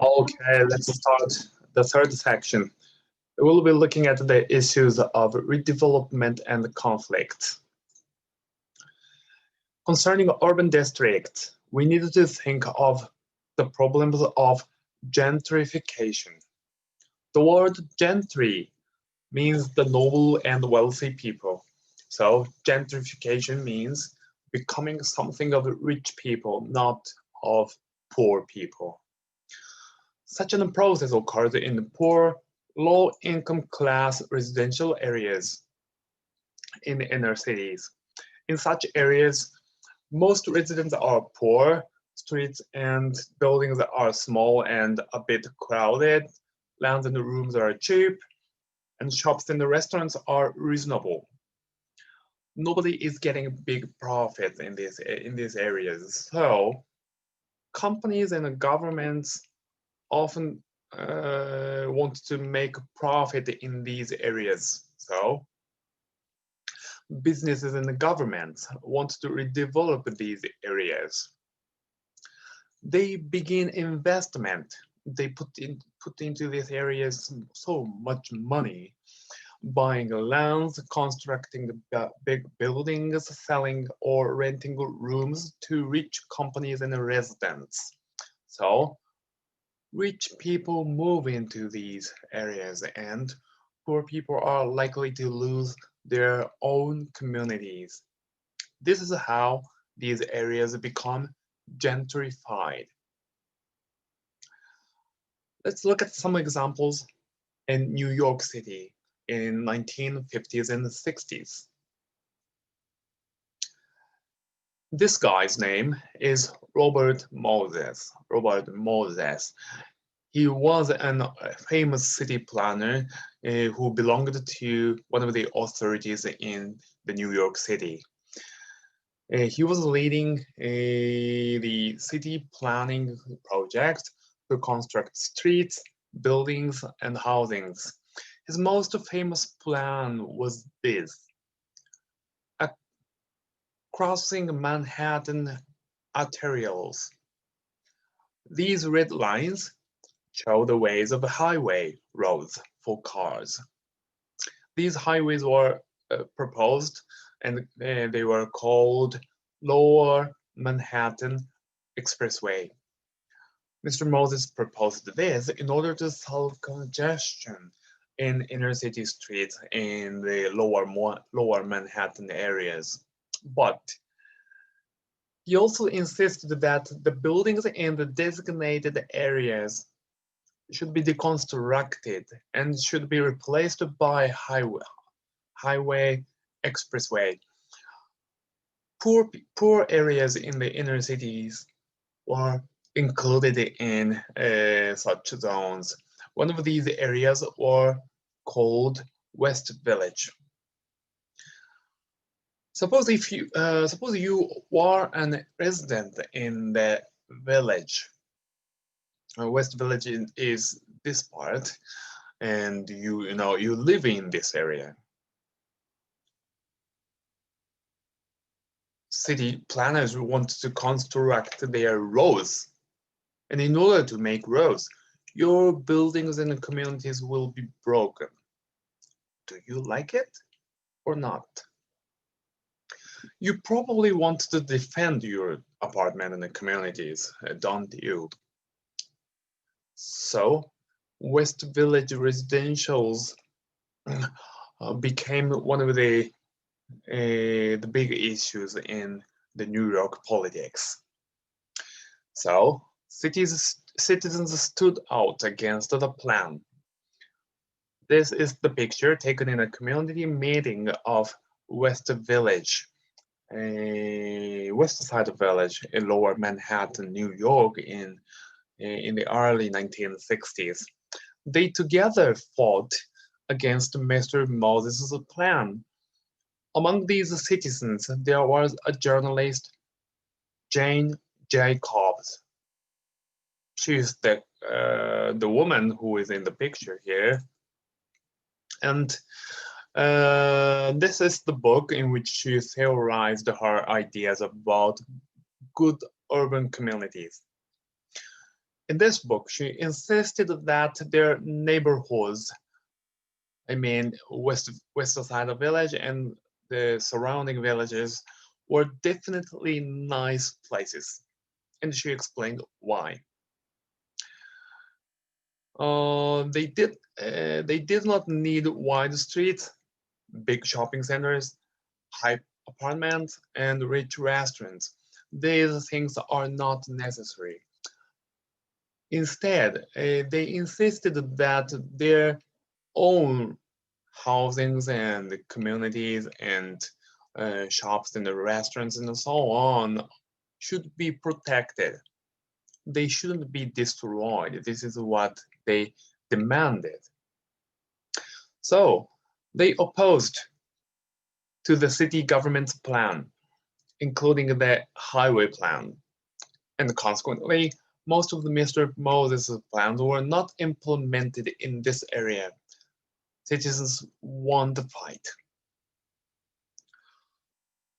Okay, let's start the third section. We'll be looking at the issues of redevelopment and conflict. Concerning urban districts, we need to think of the problems of gentrification. The word gentry means the noble and wealthy people. So gentrification means becoming something of rich people, not of poor people. Such a process occurs in poor, low-income class residential areas in inner cities. In such areas, most residents are poor, streets and buildings are small and a bit crowded, lands and rooms are cheap, and shops and restaurants are reasonable. Nobody is getting big profits in these areas. So companies and governments often want to make profit in these areas. So businesses and the governments want to redevelop these areas. They begin investment. They put into these areas so much money, buying lands, constructing big buildings, selling or renting rooms to rich companies and residents. So rich people move into these areas and poor people are likely to lose their own communities. This is how these areas become gentrified. Let's look at some examples in New York City in 1950s and 60s. This guy's name is Robert Moses. Robert Moses. He was a famous city planner who belonged to one of the authorities in the New York City. He was leading the city planning project to construct streets, buildings, and housings. His most famous plan was this: a crossing Manhattan arterials. These red lines show the ways of highway roads for cars. These highways were proposed and they were called Lower Manhattan Expressway. Mr. Moses proposed this in order to solve congestion in inner city streets in the lower Manhattan areas. But he also insisted that the buildings in the designated areas should be deconstructed and should be replaced by highway expressway. Poor areas in the inner cities were included in such zones. One of these areas were called West Village. Suppose you were a resident in the village. West Village is this part, and you live in this area. City planners want to construct their roads, and in order to make roads, your buildings and communities will be broken. Do you like it or not? You probably want to defend your apartment and the communities, don't you? So, West Village residentials became one of the big issues in the New York politics. So, citizens stood out against the plan. This is the picture taken in a community meeting of West Village, a West Side Village in Lower Manhattan, New York, in the early 1960s. They together fought against Mr. Moses' plan. Among these citizens, there was a journalist, Jane Jacobs. She is the woman who is in the picture here, and this is the book in which she theorized her ideas about good urban communities. In this book, she insisted that their neighborhoods, I mean west side of village and the surrounding villages, were definitely nice places, and she explained why. They did not need wide streets, big shopping centers, high apartments, and rich restaurants. These things are not necessary. Instead, they insisted that their own housings and communities and shops and the restaurants and so on should be protected. They shouldn't be destroyed. This is what they demanded. So they opposed to the city government's plan, including the highway plan, and consequently, most of the Mr. Moses' plans were not implemented in this area. Citizens won the fight.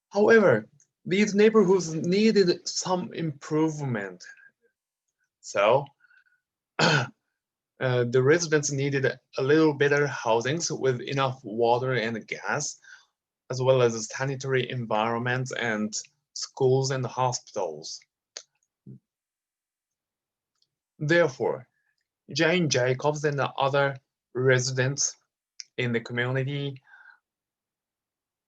However, these neighborhoods needed some improvement. So, the residents needed a little better housings with enough water and gas, as well as sanitary environments and schools and hospitals. Therefore, Jane Jacobs and the other residents in the community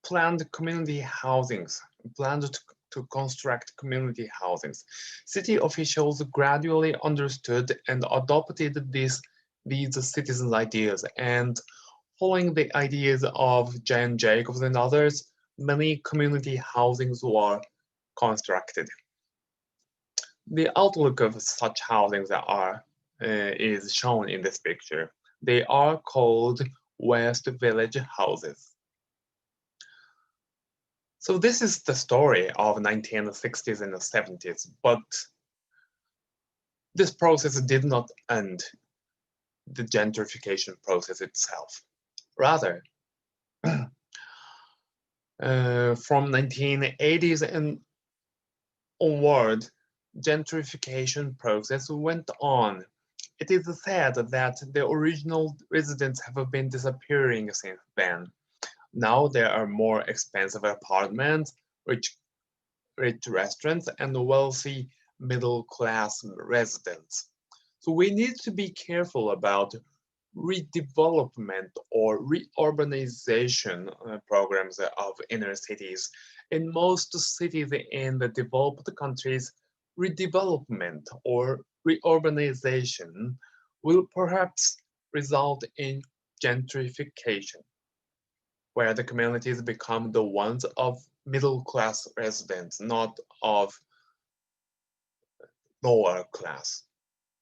planned community housings, planned to construct community housings. City officials gradually understood and adopted these citizens' ideas, and following the ideas of Jane Jacobs and others, many community housings were constructed. The outlook of such housings is shown in this picture. They are called West Village houses. So this is the story of 1960s and the 70s, but this process did not end the gentrification process itself. Rather, from 1980s and onward, gentrification process went on. It is said that the original residents have been disappearing since then. Now there are more expensive apartments, rich restaurants, and wealthy middle class residents. So we need to be careful about redevelopment or reurbanization programs of inner cities. In most cities in the developed countries, redevelopment or reurbanization will perhaps result in gentrification, where the communities become the ones of middle class residents, not of lower class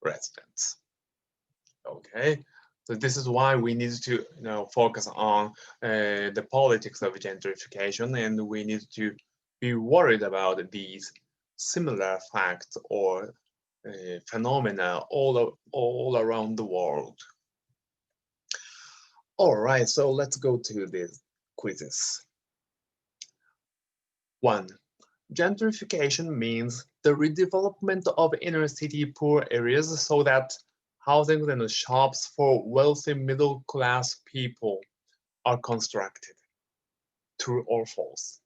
residents. Okay, so this is why we need to focus on the politics of gentrification, and we need to be worried about these similar facts or phenomena all around the world. All right, so let's go to these quizzes. 1. Gentrification means the redevelopment of inner city poor areas so that housing and shops for wealthy middle class people are constructed. True or false?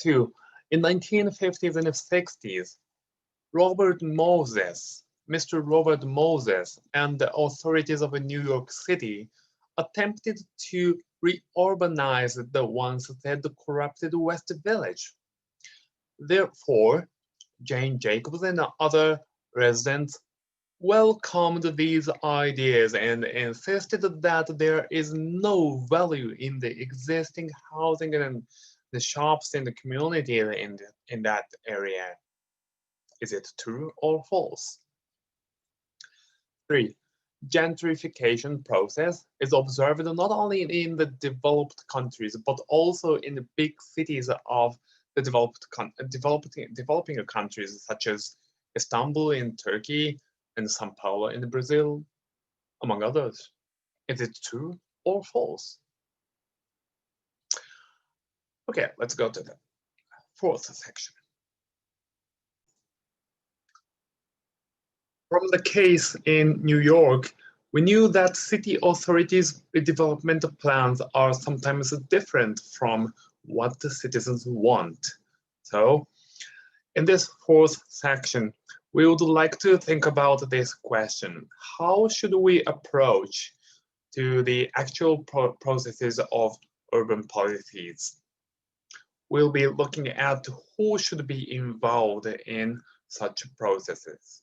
2. In 1950s and 60s, Mr. Robert Moses, and the authorities of New York City attempted to reurbanize the once dead corrupted West Village. Therefore, Jane Jacobs and other residents welcomed these ideas and insisted that there is no value in the existing housing and the shops in the community in that area. Is it true or false? 3. Gentrification process is observed not only in the developed countries but also in the big cities of the developing countries such as Istanbul in Turkey and Sao Paulo in Brazil, among others. Is it true or false? Okay, let's go to the fourth section. From the case in New York, we knew that city authorities' development plans are sometimes different from what the citizens want. So, in this fourth section, we would like to think about this question. How should we approach to the actual processes of urban policies? We'll be looking at who should be involved in such processes.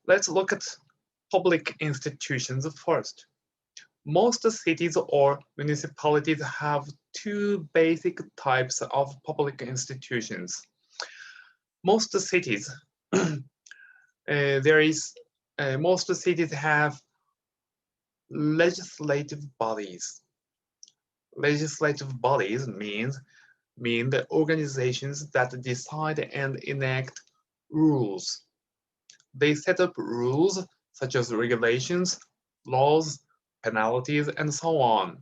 Let's look at public institutions first. Most cities or municipalities have two basic types of public institutions. Most cities, most cities have legislative bodies. Legislative bodies mean the organizations that decide and enact rules. They set up rules such as regulations, laws, penalties, and so on.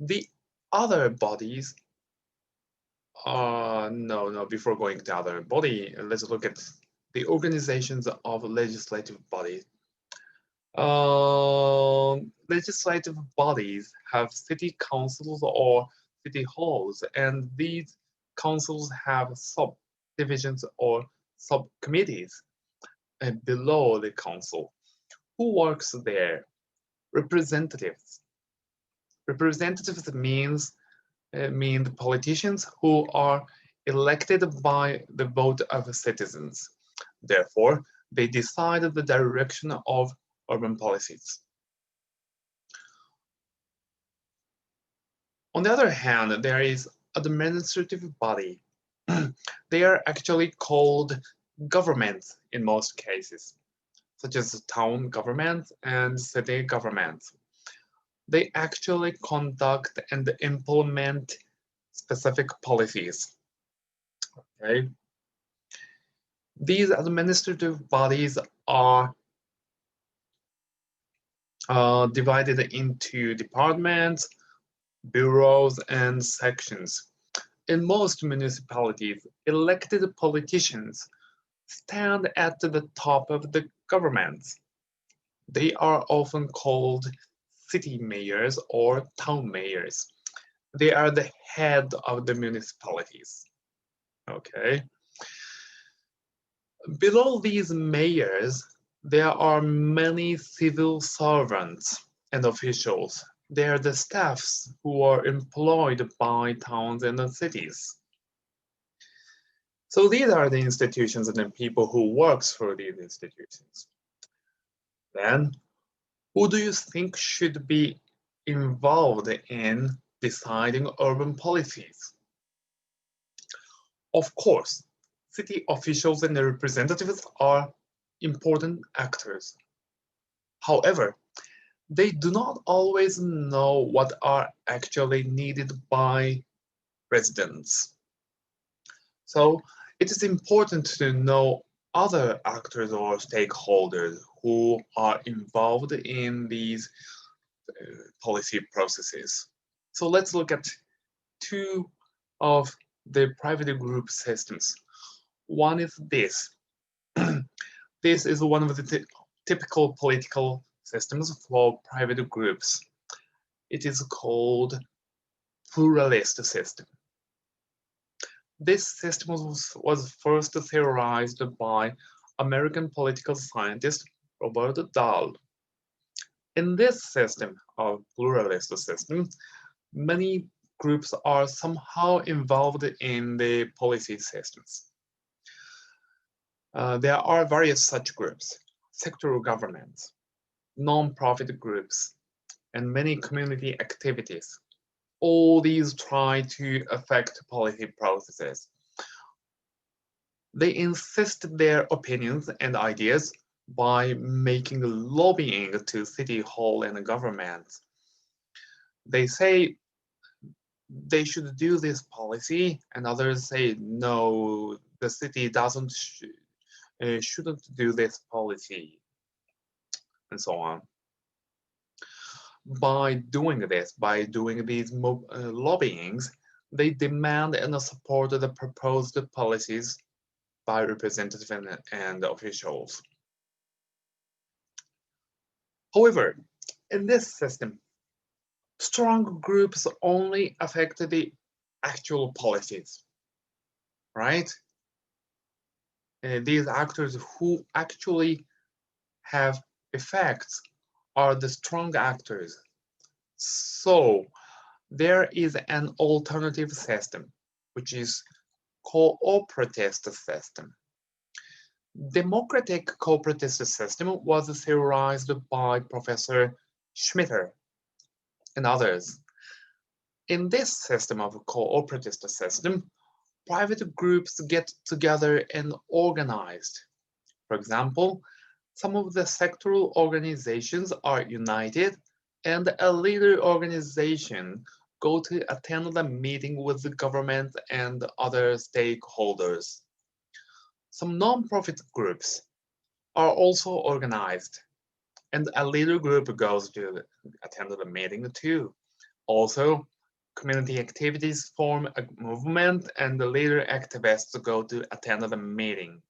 The other bodies before going to other body, let's look at the organizations of legislative bodies. Legislative bodies have city councils or city halls, and these councils have subdivisions or subcommittees below the council. Who works there? Representatives. Representatives mean the politicians who are elected by the vote of citizens. Therefore, they decide the direction of urban policies. On the other hand, there is administrative body. They are actually called governments in most cases, such as town governments and city governments. They actually conduct and implement specific policies. Okay? These administrative bodies are divided into departments, bureaus, and sections. In most municipalities, elected politicians stand at the top of the government. They are often called city mayors or town mayors. They are the head of the municipalities. Okay. Below these mayors, there are many civil servants and officials. They are the staffs who are employed by towns and cities. So these are the institutions and the people who works for these institutions. Then, who do you think should be involved in deciding urban policies? Of course, city officials and their representatives are important actors. However, they do not always know what are actually needed by residents. So it is important to know other actors or stakeholders who are involved in these policy processes. So let's look at two of the private group systems. One is this. This is one of the typical political systems for private groups. It is called pluralist system. This system was first theorized by American political scientist Robert Dahl. In this system of pluralist system, many groups are somehow involved in the policy systems. There are various such groups, sectoral governments, non-profit groups, and many community activities. All these try to affect policy processes. They insist their opinions and ideas by making lobbying to city hall and governments. They say they should do this policy, and others say no, the city shouldn't do this policy, and so on. By doing these lobbyings, They demand and support the proposed policies by representatives and officials. However, in this system, strong groups only affect the actual policies, right? These actors who actually have effects are the strong actors. So there is an alternative system, which is cooperatist system. Democratic cooperatist system was theorized by Professor Schmitter and others. In this system of cooperatist system, private groups get together and organized. For example, some of the sectoral organizations are united and a leader organization go to attend the meeting with the government and other stakeholders. Some non-profit groups are also organized and a leader group goes to attend the meeting too. Also, community activities form a movement and the leader activists go to attend the meeting.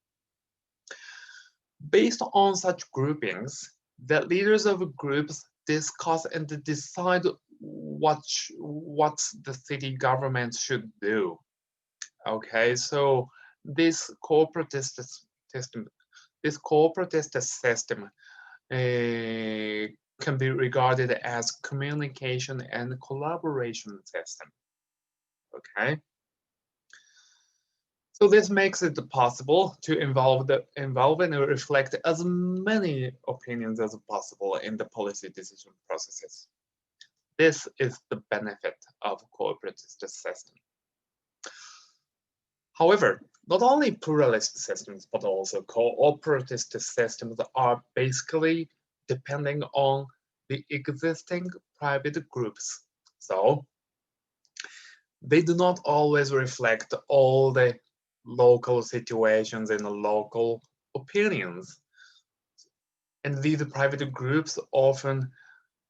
Based on such groupings, the leaders of groups discuss and decide what the city government should do. Okay, so this cooperative system, can be regarded as communication and collaboration system. Okay. So this makes it possible to involve and reflect as many opinions as possible in the policy decision processes. This is the benefit of cooperative system. However, not only pluralist systems, but also cooperative systems are basically depending on the existing private groups. So they do not always reflect all the local situations and local opinions. And these private groups often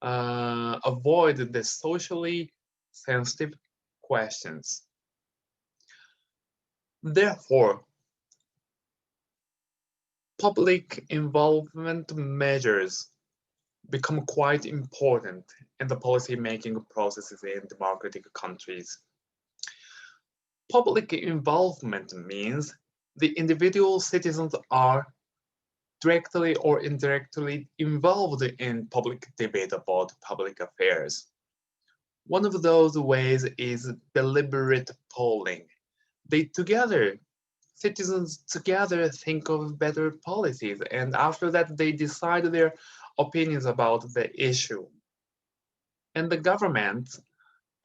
avoid the socially sensitive questions. Therefore, public involvement measures become quite important in the policy-making processes in democratic countries. Public involvement means the individual citizens are directly or indirectly involved in public debate about public affairs. One of those ways is deliberate polling. Citizens together think of better policies, and after that they decide their opinions about the issue. And the government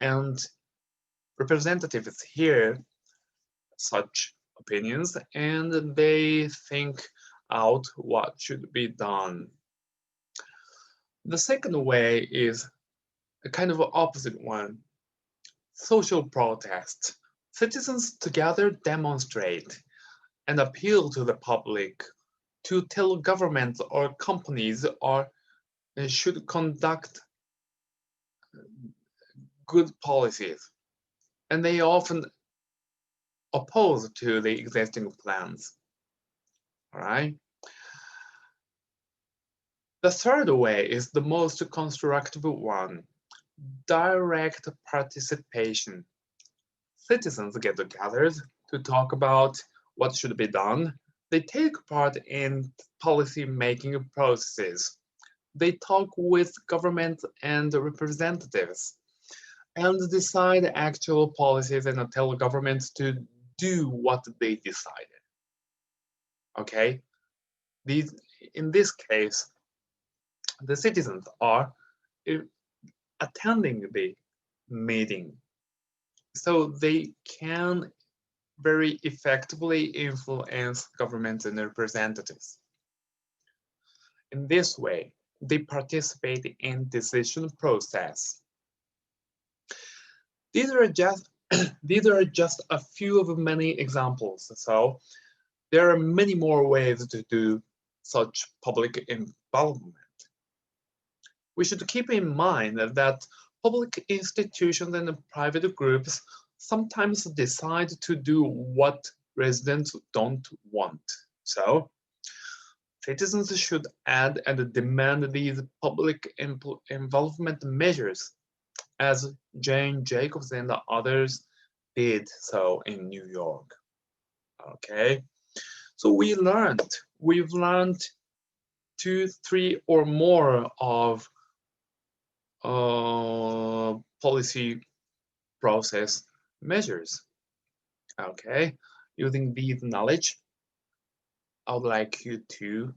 and representatives hear such opinions and they think out what should be done. The second way is a kind of opposite one, social protest. Citizens together demonstrate and appeal to the public to tell governments or companies or should conduct good policies. And they often oppose to the existing plans. All right. The third way is the most constructive one, direct participation. Citizens get together to talk about what should be done. They take part in policy making processes. They talk with government and representatives and decide actual policies and tell governments to do what they decided. Okay? In this case, the citizens are attending the meeting, so they can very effectively influence governments and representatives. In this way, they participate in decision process. These are just these are just a few of many examples. So there are many more ways to do such public involvement. We should keep in mind that public institutions and private groups sometimes decide to do what residents don't want. So citizens should add and demand these public involvement measures, as Jane Jacobs and others did so in New York. Okay, so we've learned 2, 3, or more of policy process measures. Okay, using these knowledge, I would like you to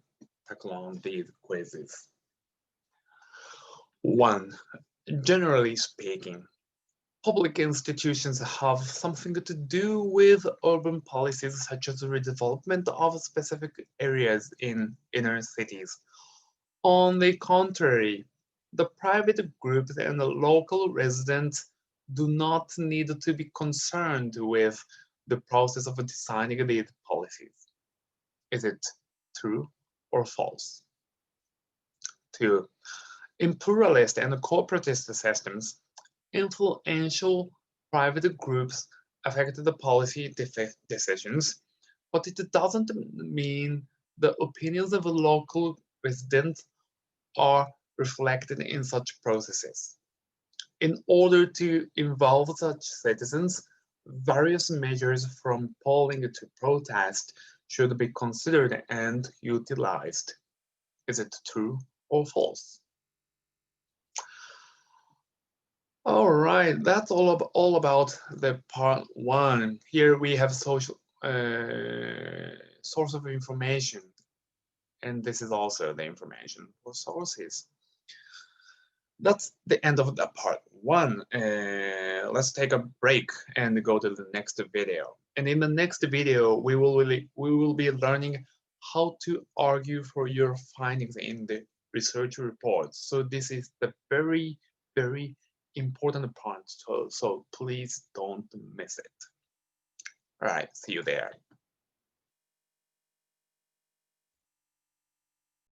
tackle on these quizzes. 1. Generally speaking, public institutions have something to do with urban policies such as the redevelopment of specific areas in inner cities. On the contrary, the private groups and the local residents do not need to be concerned with the process of designing these policies. Is it true or false? 2. In pluralist and corporatist systems, influential private groups affect the policy decisions, but it doesn't mean the opinions of local residents are reflected in such processes. In order to involve such citizens, various measures from polling to protest should be considered and utilized. Is it true or false? All right, that's all about the part 1. Here we have social source of information, and this is also the information for sources. That's the end of the part 1. Let's take a break and go to the next video. And in the next video, we will be learning how to argue for your findings in the research reports. So this is the very, very important part. So please don't miss it. All right, see you there.